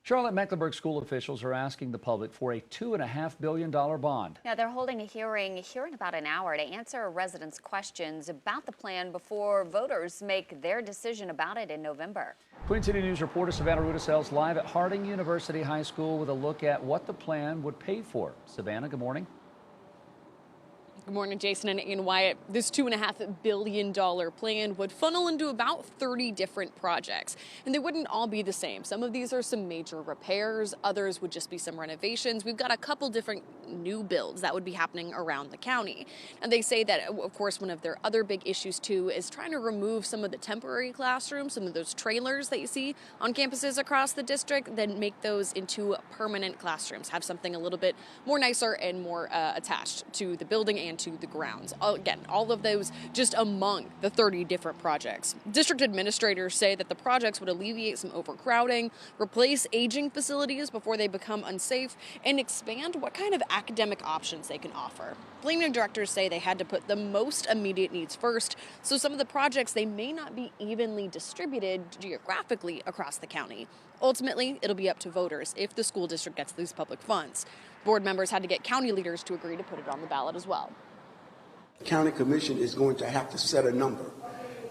Charlotte-Mecklenburg school officials are asking the public for a $2.5 billion bond. Yeah, they're holding a hearing here in about an hour to answer residents' questions about the plan before voters make their decision about it in November. Queen City News reporter Savannah Rudisell's live at Harding University High School with a look at what the plan would pay for. Savannah, good morning. Good morning, Jason and Wyatt. This $2.5 billion plan would funnel into about 30 different projects, and they wouldn't all be the same. Some of these are some major repairs, others would just be some renovations. We've got a couple different new builds that would be happening around the county. And they say that, of course, one of their other big issues, too, is trying to remove some of the temporary classrooms, some of those trailers that you see on campuses across the district, then make those into permanent classrooms, have something a little bit more nicer and more attached to the building and to the grounds. Again, all of those just among the 30 different projects. District administrators say that the projects would alleviate some overcrowding, replace aging facilities before they become unsafe, and expand what kind of academic options they can offer. Planning directors say they had to put the most immediate needs first, so some of the projects, they may not be evenly distributed geographically across the county. Ultimately, it'll be up to voters if the school district gets these public funds. Board members had to get county leaders to agree to put it on the ballot as well. The county commission is going to have to set a number,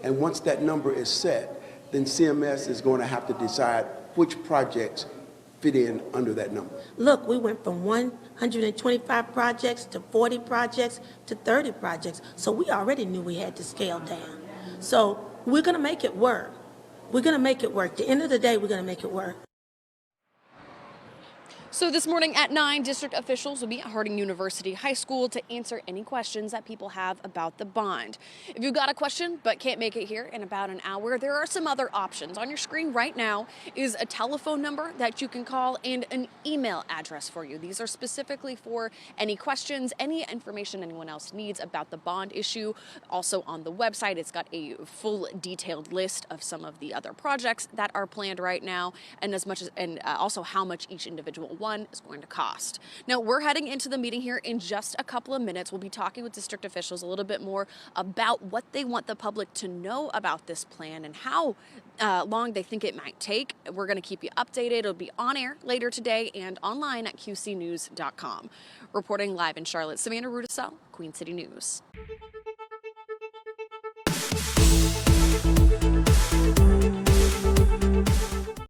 and once that number is set, then CMS is going to have to decide which projects fit in under that number. Look, we went from 125 projects to 40 projects to 30 projects, so we already knew we had to scale down. So we're going to make it work. We're going to make it work. At the end of the day, we're going to make it work. So this morning at 9, district officials will be at Harding University High School to answer any questions that people have about the bond. If you've got a question but can't make it here in about an hour, there are some other options. On your screen right now is a telephone number that you can call and an email address for you. These are specifically for any questions, any information anyone else needs about the bond issue. Also on the website, it's got a full detailed list of some of the other projects that are planned right now, and also how much each individual one is going to cost. Now, we're heading into the meeting here in just a couple of minutes. We'll be talking with district officials a little bit more about what they want the public to know about this plan and how long they think it might take. We're going to keep you updated. It'll be on air later today and online at qcnews.com. Reporting live in Charlotte, Savannah Rudisell, Queen City News.